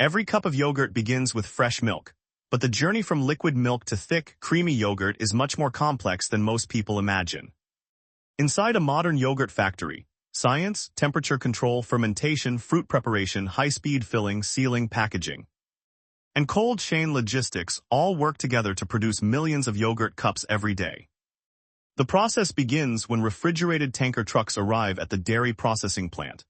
Every cup of yogurt begins with fresh milk, but the journey from liquid milk to thick, creamy yogurt is much more complex than most people imagine. Inside a modern yogurt factory, science, temperature control, fermentation, fruit preparation, high-speed filling, sealing, packaging, and cold chain logistics all work together to produce millions of yogurt cups every day. The process begins when refrigerated tanker trucks arrive at the dairy processing plant.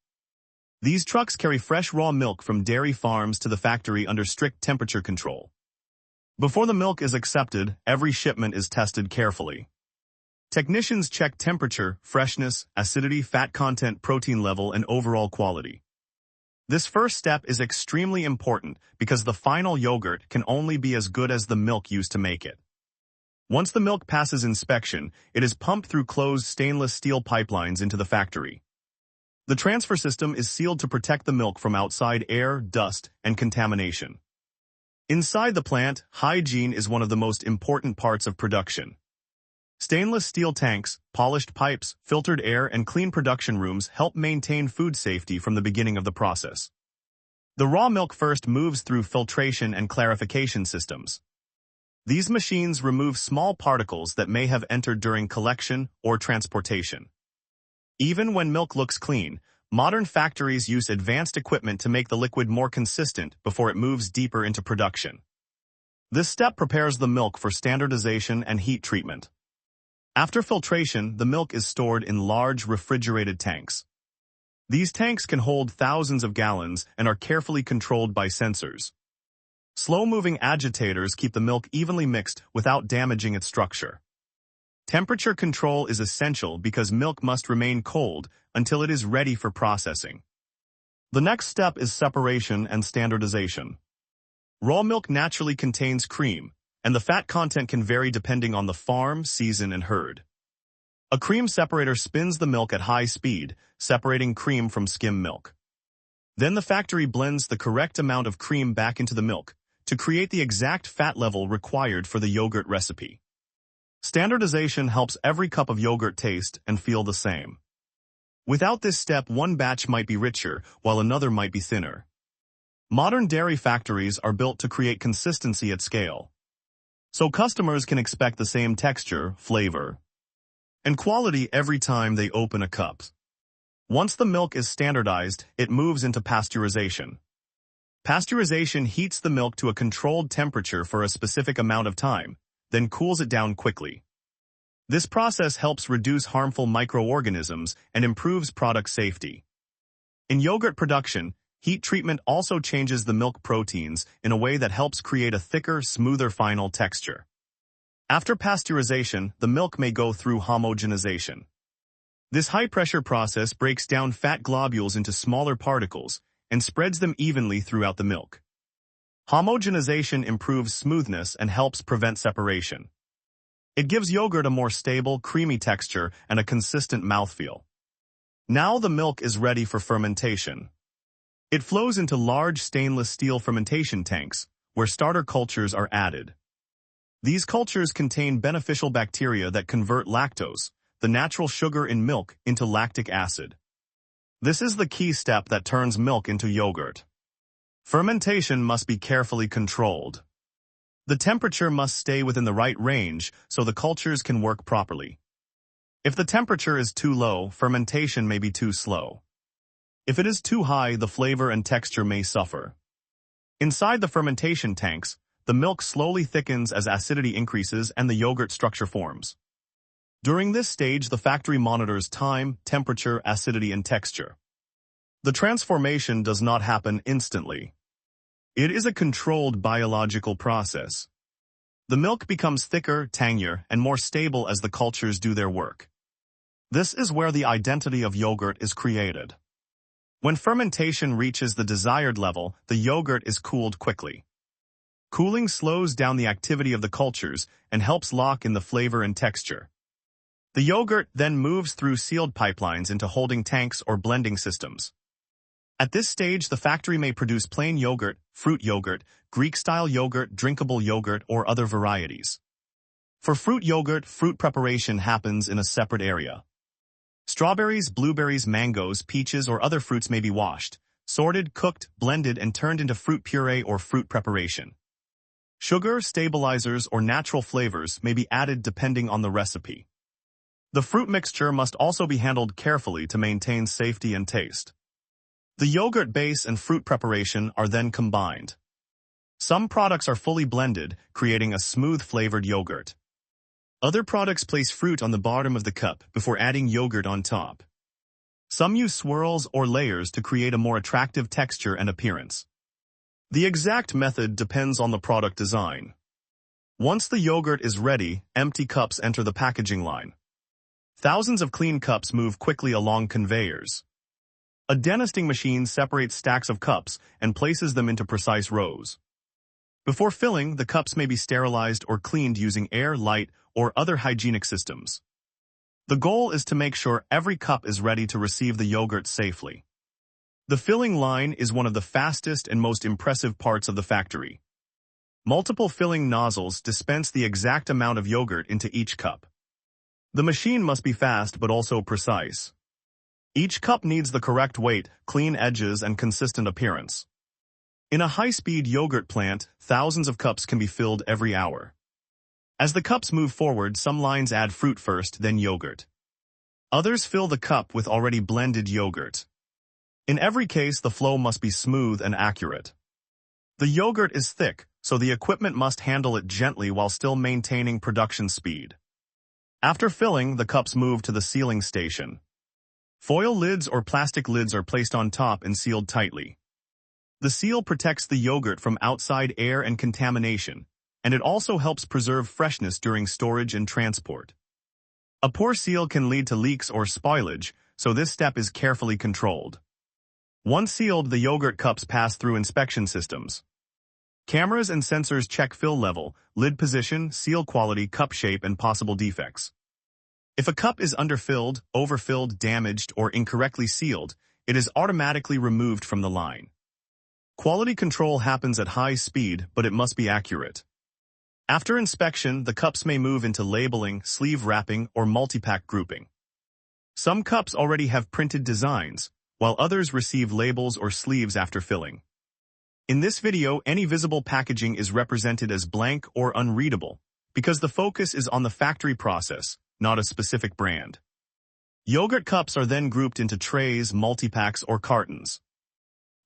These trucks carry fresh raw milk from dairy farms to the factory under strict temperature control. Before the milk is accepted, every shipment is tested carefully. Technicians check temperature, freshness, acidity, fat content, protein level, and overall quality. This first step is extremely important because the final yogurt can only be as good as the milk used to make it. Once the milk passes inspection, it is pumped through closed stainless steel pipelines into the factory. The transfer system is sealed to protect the milk from outside air, dust, and contamination. Inside the plant, hygiene is one of the most important parts of production. Stainless steel tanks, polished pipes, filtered air, and clean production rooms help maintain food safety from the beginning of the process. The raw milk first moves through filtration and clarification systems. These machines remove small particles that may have entered during collection or transportation. Even when milk looks clean, modern factories use advanced equipment to make the liquid more consistent before it moves deeper into production. This step prepares the milk for standardization and heat treatment. After filtration, the milk is stored in large refrigerated tanks. These tanks can hold thousands of gallons and are carefully controlled by sensors. Slow-moving agitators keep the milk evenly mixed without damaging its structure. Temperature control is essential because milk must remain cold until it is ready for processing. The next step is separation and standardization. Raw milk naturally contains cream, and the fat content can vary depending on the farm, season, and herd. A cream separator spins the milk at high speed, separating cream from skim milk. Then the factory blends the correct amount of cream back into the milk to create the exact fat level required for the yogurt recipe. Standardization helps every cup of yogurt taste and feel the same. Without this step, one batch might be richer, while another might be thinner. Modern dairy factories are built to create consistency at scale, so customers can expect the same texture, flavor, and quality every time they open a cup. Once the milk is standardized, it moves into pasteurization. Pasteurization heats the milk to a controlled temperature for a specific amount of time, then cools it down quickly. This process helps reduce harmful microorganisms and improves product safety. In yogurt production, heat treatment also changes the milk proteins in a way that helps create a thicker, smoother final texture. After pasteurization, the milk may go through homogenization. This high-pressure process breaks down fat globules into smaller particles and spreads them evenly throughout the milk. Homogenization improves smoothness and helps prevent separation. It gives yogurt a more stable, creamy texture and a consistent mouthfeel. Now the milk is ready for fermentation. It flows into large stainless steel fermentation tanks, where starter cultures are added. These cultures contain beneficial bacteria that convert lactose, the natural sugar in milk, into lactic acid. This is the key step that turns milk into yogurt. Fermentation must be carefully controlled. The temperature must stay within the right range so the cultures can work properly. If the temperature is too low, fermentation may be too slow. If it is too high, the flavor and texture may suffer. Inside the fermentation tanks, the milk slowly thickens as acidity increases and the yogurt structure forms. During this stage, the factory monitors time, temperature, acidity, and texture. The transformation does not happen instantly. It is a controlled biological process. The milk becomes thicker, tangier, and more stable as the cultures do their work. This is where the identity of yogurt is created. When fermentation reaches the desired level, the yogurt is cooled quickly. Cooling slows down the activity of the cultures and helps lock in the flavor and texture. The yogurt then moves through sealed pipelines into holding tanks or blending systems. At this stage, the factory may produce plain yogurt, fruit yogurt, Greek-style yogurt, drinkable yogurt, or other varieties. For fruit yogurt, fruit preparation happens in a separate area. Strawberries, blueberries, mangoes, peaches, or other fruits may be washed, sorted, cooked, blended, and turned into fruit puree or fruit preparation. Sugar, stabilizers, or natural flavors may be added depending on the recipe. The fruit mixture must also be handled carefully to maintain safety and taste. The yogurt base and fruit preparation are then combined. Some products are fully blended, creating a smooth-flavored yogurt. Other products place fruit on the bottom of the cup before adding yogurt on top. Some use swirls or layers to create a more attractive texture and appearance. The exact method depends on the product design. Once the yogurt is ready, empty cups enter the packaging line. Thousands of clean cups move quickly along conveyors. A denesting machine separates stacks of cups and places them into precise rows. Before filling, the cups may be sterilized or cleaned using air, light, or other hygienic systems. The goal is to make sure every cup is ready to receive the yogurt safely. The filling line is one of the fastest and most impressive parts of the factory. Multiple filling nozzles dispense the exact amount of yogurt into each cup. The machine must be fast but also precise. Each cup needs the correct weight, clean edges, and consistent appearance. In a high-speed yogurt plant, thousands of cups can be filled every hour. As the cups move forward, some lines add fruit first, then yogurt. Others fill the cup with already blended yogurt. In every case, the flow must be smooth and accurate. The yogurt is thick, so the equipment must handle it gently while still maintaining production speed. After filling, the cups move to the sealing station. Foil lids or plastic lids are placed on top and sealed tightly. The seal protects the yogurt from outside air and contamination, and it also helps preserve freshness during storage and transport. A poor seal can lead to leaks or spoilage, so this step is carefully controlled. Once sealed, the yogurt cups pass through inspection systems. Cameras and sensors check fill level, lid position, seal quality, cup shape, and possible defects. If a cup is underfilled, overfilled, damaged, or incorrectly sealed, it is automatically removed from the line. Quality control happens at high speed, but it must be accurate. After inspection, the cups may move into labeling, sleeve wrapping, or multi-pack grouping. Some cups already have printed designs, while others receive labels or sleeves after filling. In this video, any visible packaging is represented as blank or unreadable, because the focus is on the factory process, not a specific brand. Yogurt cups are then grouped into trays, multi-packs, or cartons.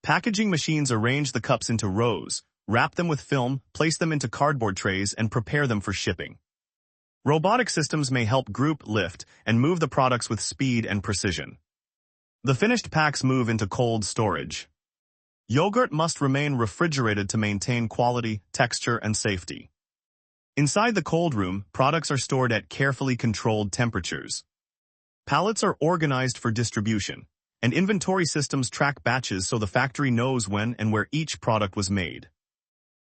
Packaging machines arrange the cups into rows, wrap them with film, place them into cardboard trays, and prepare them for shipping. Robotic systems may help group, lift, and move the products with speed and precision. The finished packs move into cold storage. Yogurt must remain refrigerated to maintain quality, texture, and safety. Inside the cold room, products are stored at carefully controlled temperatures. Pallets are organized for distribution, and inventory systems track batches so the factory knows when and where each product was made.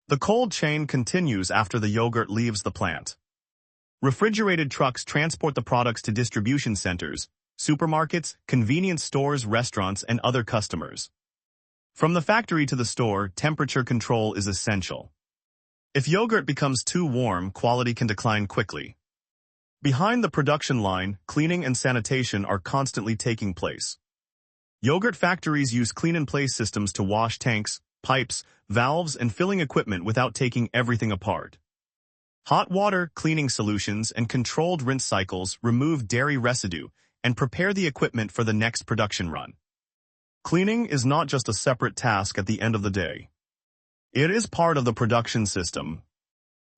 The cold chain continues after the yogurt leaves the plant. Refrigerated trucks transport the products to distribution centers, supermarkets, convenience stores, restaurants, and other customers. From the factory to the store, temperature control is essential. If yogurt becomes too warm, quality can decline quickly. Behind the production line, cleaning and sanitation are constantly taking place. Yogurt factories use clean-in-place systems to wash tanks, pipes, valves, and filling equipment without taking everything apart. Hot water, cleaning solutions, and controlled rinse cycles remove dairy residue and prepare the equipment for the next production run. Cleaning is not just a separate task at the end of the day. It is part of the production system.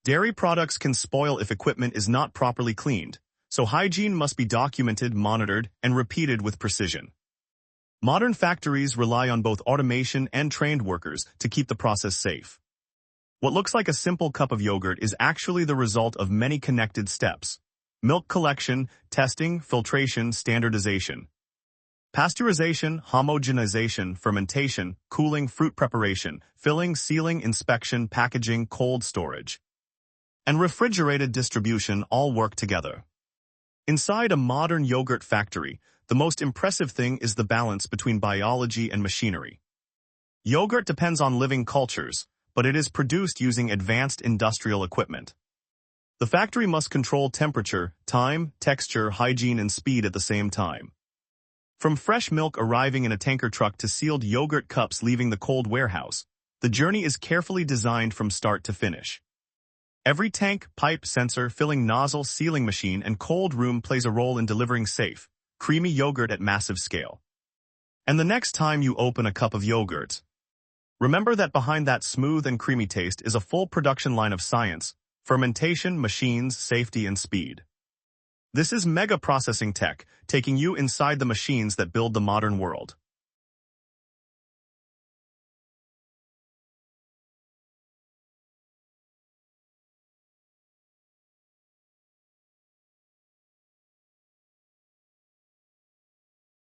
Dairy products can spoil if equipment is not properly cleaned, so hygiene must be documented, monitored, and repeated with precision. Modern factories rely on both automation and trained workers to keep the process safe. What looks like a simple cup of yogurt is actually the result of many connected steps: milk collection, testing, filtration, standardization. Pasteurization, homogenization, fermentation, cooling, fruit preparation, filling, sealing, inspection, packaging, cold storage, and refrigerated distribution all work together. Inside a modern yogurt factory, the most impressive thing is the balance between biology and machinery. Yogurt depends on living cultures, but it is produced using advanced industrial equipment. The factory must control temperature, time, texture, hygiene, and speed at the same time. From fresh milk arriving in a tanker truck to sealed yogurt cups leaving the cold warehouse, the journey is carefully designed from start to finish. Every tank, pipe, sensor, filling nozzle, sealing machine, and cold room plays a role in delivering safe, creamy yogurt at massive scale. And the next time you open a cup of yogurt, remember that behind that smooth and creamy taste is a full production line of science, fermentation, machines, safety, and speed. This is mega processing tech, taking you inside the machines that build the modern world.